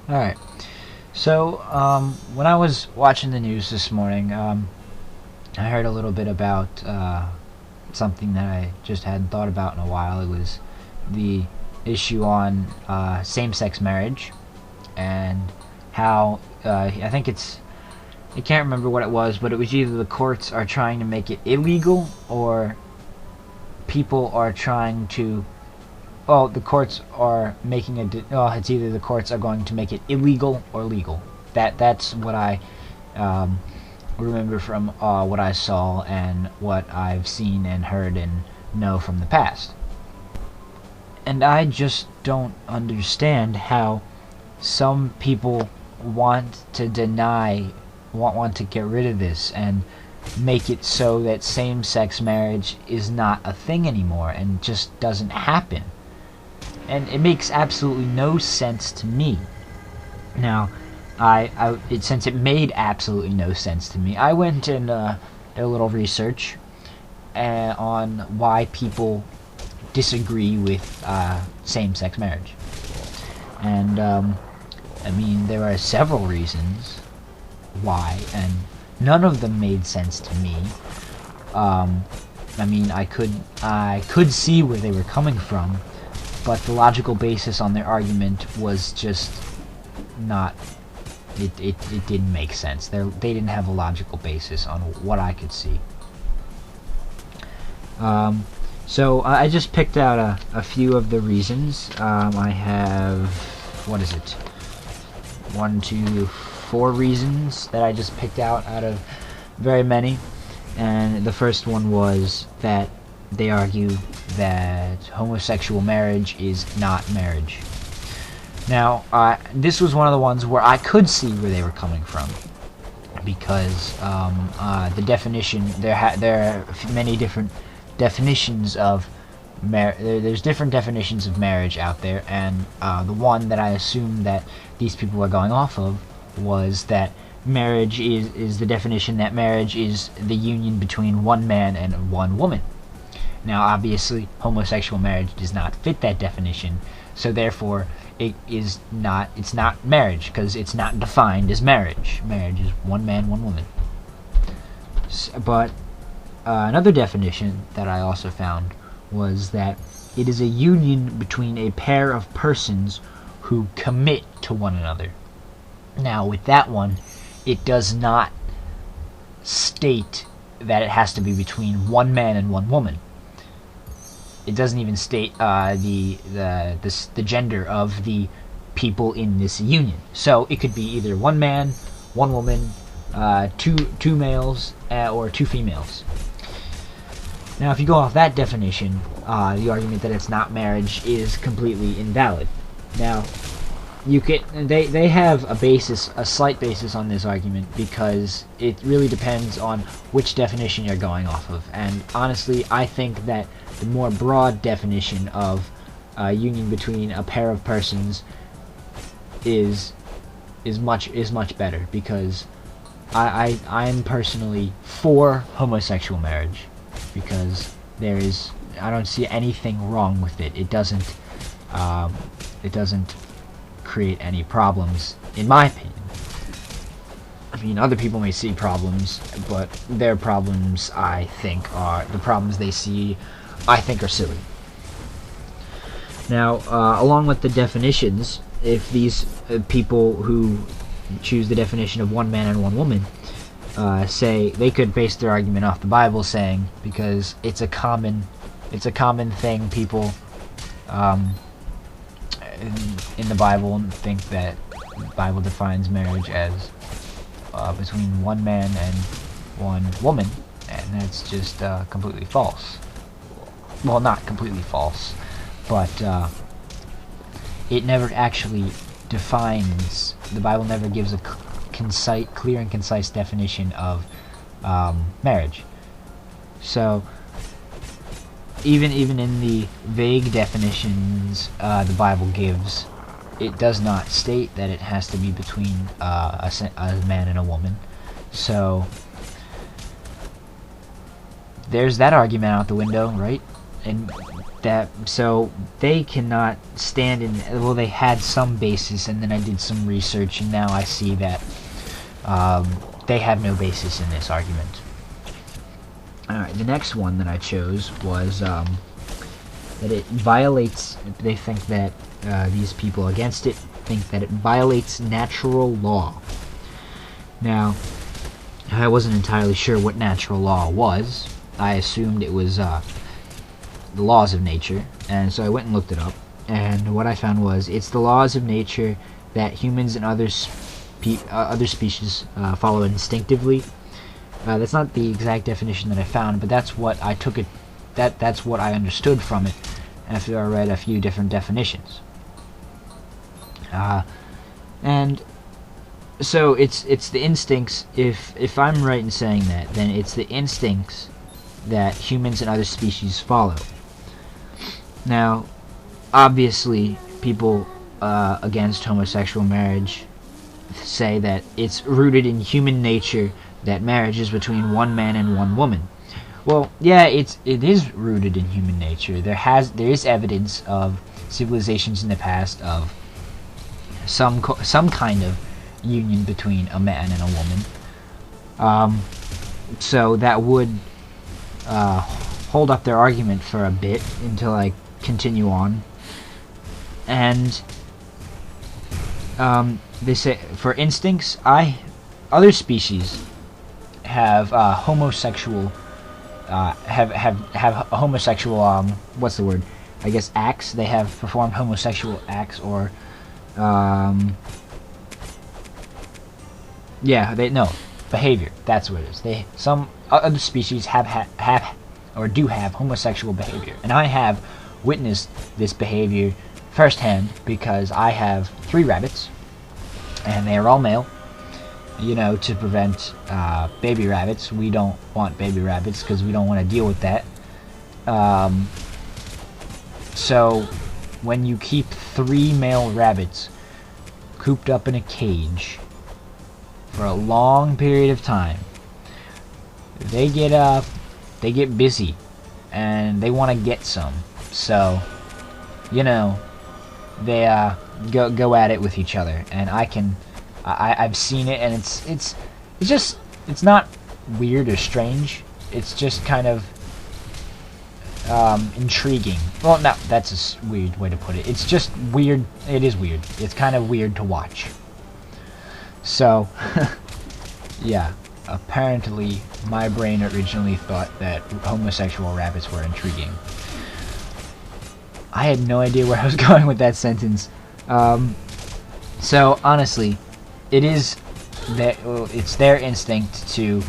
Alright, so when I was watching the news this morning, I heard a little bit about something that I just hadn't thought about in a while. It was the issue on same-sex marriage and how I think I can't remember what it was, but it was either the courts are trying to make it illegal or people are trying to the courts are making it's either the courts are going to make it illegal or legal. That's what I remember from what I saw and what I've seen and heard and know from the past. And I just don't understand how some people want to want to get rid of this and make it so that same-sex marriage is not a thing anymore and just doesn't happen. And it makes absolutely no sense to me. Now, since it made absolutely no sense to me, I went and did a little research on why people disagree with same-sex marriage. And I mean, there are several reasons why, and none of them made sense to me. I mean, I could see where they were coming from, but the logical basis on their argument was just not. It didn't make sense. They didn't have a logical basis on what I could see. So I just picked out a few of the reasons. I have, what is it? 1, 2, 4 reasons that I just picked out of very many. And the first one was that they argue that homosexual marriage is not marriage. Now, this was one of the ones where I could see where they were coming from, because the definition there are many different definitions of there's different definitions of marriage out there, and the one that I assumed that these people were going off of was that marriage is the definition that marriage is the union between one man and one woman. Now, obviously, homosexual marriage does not fit that definition, so therefore it's not marriage, because it's not defined as marriage. Marriage is one man, one woman. But another definition that I also found was that it is a union between a pair of persons who commit to one another. Now, with that one, it does not state that it has to be between one man and one woman. It doesn't even state the gender of the people in this union. So it could be either one man, one woman, two males, or two females. Now, if you go off that definition, the argument that it's not marriage is completely invalid. Now, they have a slight basis on this argument, because it really depends on which definition you're going off of. And honestly, I think that the more broad definition of union between a pair of persons is much better, because I'm personally for homosexual marriage, because I don't see anything wrong with it. It doesn't create any problems, in my opinion. I mean, other people may see problems, but their problems, I think, are the problems they see, I think, are silly. Now, along with the definitions, if these people who choose the definition of one man and one woman say, they could base their argument off the Bible, saying, because it's a common thing, people in the Bible think that the Bible defines marriage as between one man and one woman, and that's just completely false. Well, not completely false, but it never actually defines. The Bible never gives a clear and concise definition of marriage. So even in the vague definitions the Bible gives, it does not state that it has to be between a man and a woman. So there's that argument out the window, right? And so they cannot stand in. Well, they had some basis, and then I did some research, and now I see that they have no basis in this argument. Alright, the next one that I chose was that it violates, they think that these people against it think that it violates natural law. Now, I wasn't entirely sure what natural law was. I assumed it was the laws of nature, and so I went and looked it up, and what I found was it's the laws of nature that humans and other species follow instinctively. That's not the exact definition that I found, but that's what I took it. That's what I understood from it after I read a few different definitions. And so it's the instincts. If I'm right in saying that, then it's the instincts that humans and other species follow. Now, obviously, people against homosexual marriage say that it's rooted in human nature that marriage is between one man and one woman. Well, yeah, it is rooted in human nature. There is evidence of civilizations in the past of some kind of union between a man and a woman. So that would hold up their argument for a bit until I continue on. And they say, for instincts, other species have homosexual have a homosexual what's the word? I guess acts. They have performed homosexual acts, or behavior. That's what it is. Some other species have or do have homosexual behavior, and I have witnessed this behavior firsthand because I have 3 rabbits, and they are all male. You know, to prevent baby rabbits. We don't want baby rabbits because we don't want to deal with that. So, when you keep 3 male rabbits cooped up in a cage for a long period of time, they get busy, and they want to get some. So, you know, they go at it with each other, and I've seen it, and it's not weird or strange. It's just kind of intriguing. Well, no, that's a weird way to put it. It's just weird. It is weird. It's kind of weird to watch. So, yeah. Apparently, my brain originally thought that homosexual rabbits were intriguing. I had no idea where I was going with that sentence. So, honestly, it's their instinct to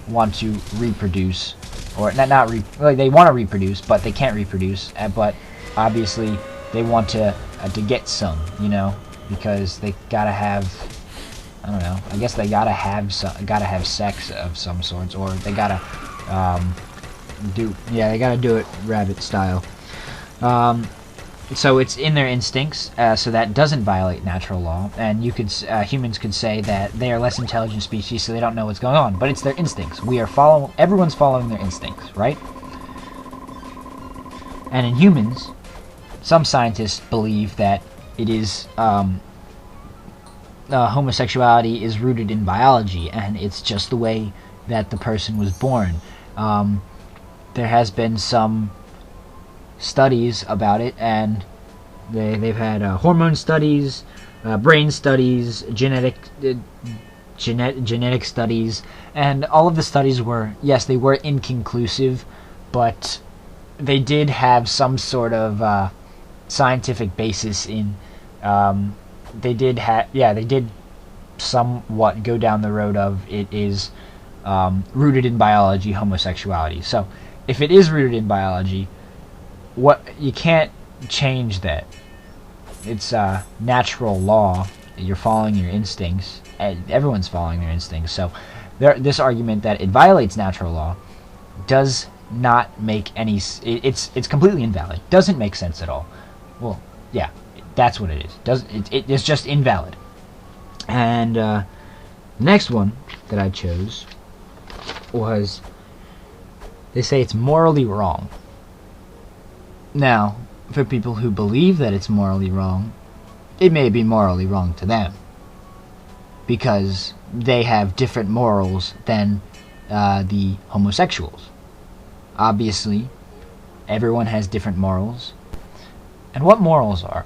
want to reproduce, or they want to reproduce, but they can't reproduce. But obviously, they want to get some, you know, because they gotta have. I don't know. I guess they gotta have sex of some sorts, or they gotta they gotta do it rabbit style. So it's in their instincts, so that doesn't violate natural law. And humans could say that they are less intelligent species, so they don't know what's going on. But it's their instincts. Everyone's following their instincts, right? And in humans, some scientists believe that it is homosexuality is rooted in biology, and it's just the way that the person was born. There has been some studies about it, and they've had hormone studies, brain studies, genetic studies, and all of the studies were inconclusive, but they did have some sort of scientific basis in. They did somewhat go down the road of it is rooted in biology, homosexuality. So if it is rooted in biology, you can't change that. It's natural law. You're following your instincts. Everyone's following their instincts. So this argument that it violates natural law does not make any. It's completely invalid. Doesn't make sense at all. Well, yeah, that's what it is. It's just invalid. And the next one that I chose was, they say it's morally wrong. Now, for people who believe that it's morally wrong, it may be morally wrong to them, because they have different morals than the homosexuals. Obviously, everyone has different morals. And what morals are?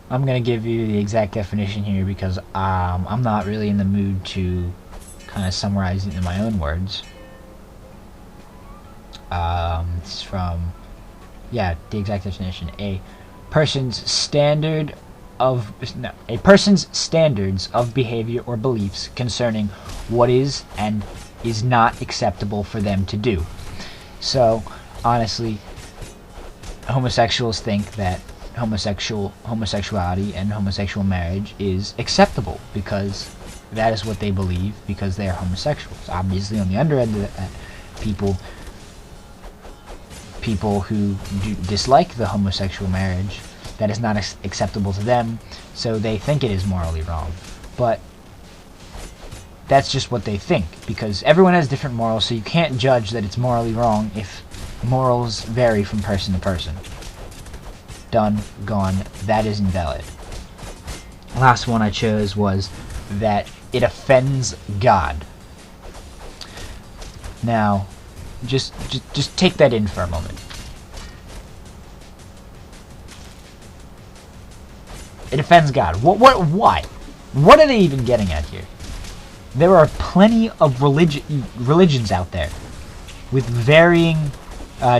I'm going to give you the exact definition here because I'm not really in the mood to kind of summarize it in my own words. It's from, the exact definition. A person's standards of behavior or beliefs concerning what is and is not acceptable for them to do. So, honestly, homosexuals think that homosexuality and homosexual marriage is acceptable because that is what they believe, because they are homosexuals. Obviously, on the other end of that, people who dislike the homosexual marriage, that is not acceptable to them, so they think it is morally wrong. But that's just what they think, because everyone has different morals, so you can't judge that it's morally wrong if morals vary from person to person. Done, gone, that is invalid. Last one I chose was that it offends God. Now, just take that in for a moment. It offends God. Why? What are they even getting at here? There are plenty of religions out there with varying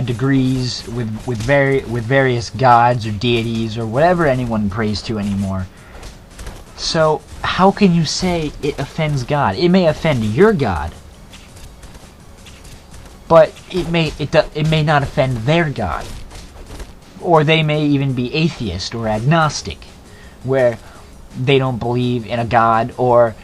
degrees, with various gods or deities or whatever anyone prays to anymore. So how can you say it offends God? It may offend your God, but it may not offend their God. Or they may even be atheist or agnostic, where they don't believe in a God, or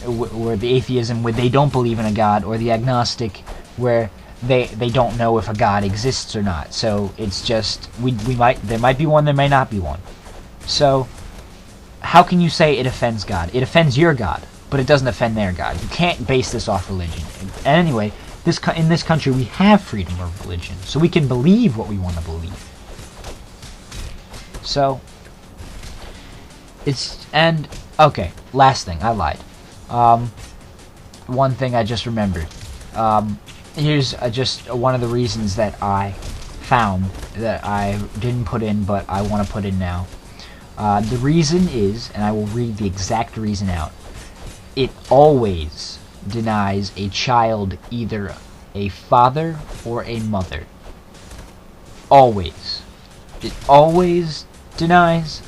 the atheism where they don't believe in a God, or the agnostic where they don't know if a God exists or not. So it's just there might be one, there may not be one. So how can you say it offends God? It offends your God, but it doesn't offend their God. You can't base this off religion. And anyway, in this country we have freedom of religion, so we can believe what we want to believe. So okay, last thing, I lied. One thing I just remembered. Here's just one of the reasons that I found that I didn't put in, but I want to put in now. The reason is, and I will read the exact reason out, it always denies a child either a father or a mother. Always. It always denies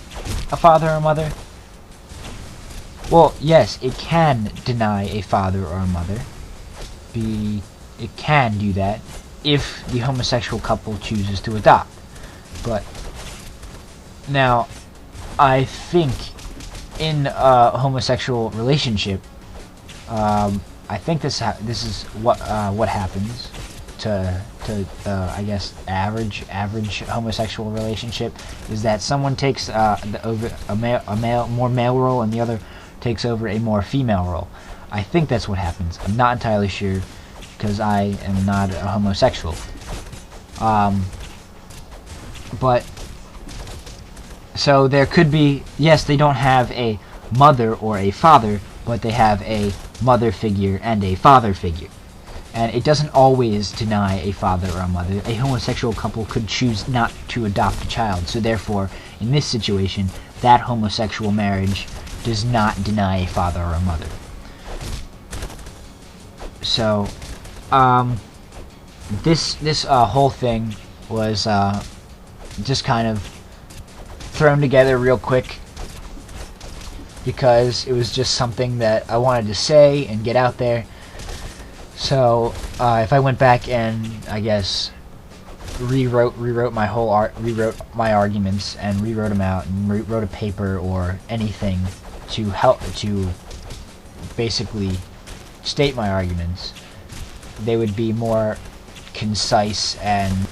a father or a mother. Well, yes, it can deny a father or a mother. It can do that if the homosexual couple chooses to adopt. But now, I think in a homosexual relationship, I think this is what happens to I guess average homosexual relationship, is that someone takes over a more male role and the other takes over a more female role. I think that's what happens. I'm not entirely sure because I am not a homosexual. But so there could be, yes, they don't have a mother or a father, but they have a mother figure and a father figure. And it doesn't always deny a father or a mother. A homosexual couple could choose not to adopt a child. So therefore, in this situation, that homosexual marriage does not deny a father or a mother. So, this whole thing was just kind of thrown together real quick because it was just something that I wanted to say and get out there. So if I went back and I guess rewrote my arguments and rewrote them out and wrote a paper or anything to help to basically state my arguments, they would be more concise. And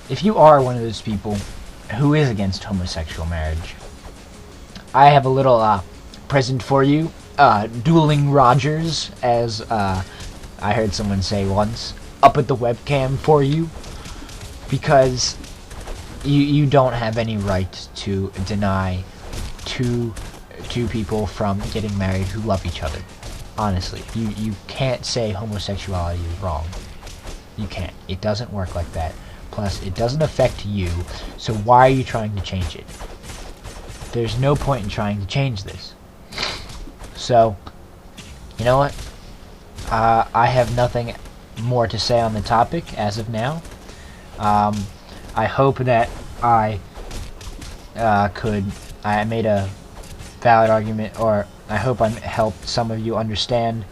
if you are one of those people who is against homosexual marriage, I have a little present for you. Dueling Rogers, as I heard someone say once, up at the webcam for you. because you don't have any right to deny two people from getting married who love each other. Honestly, you can't say homosexuality is wrong. You can't. It doesn't work like that. Plus, it doesn't affect you, so why are you trying to change it? There's no point in trying to change this. So, you know what? I have nothing more to say on the topic as of now. I hope that I made a valid argument, or I hope I helped some of you understand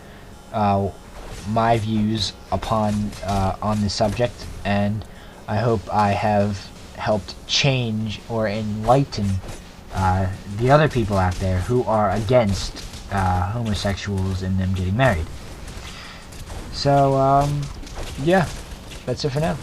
my views upon on this subject, and I hope I have helped change or enlighten the other people out there who are against homosexuals and them getting married. So, yeah, that's it for now.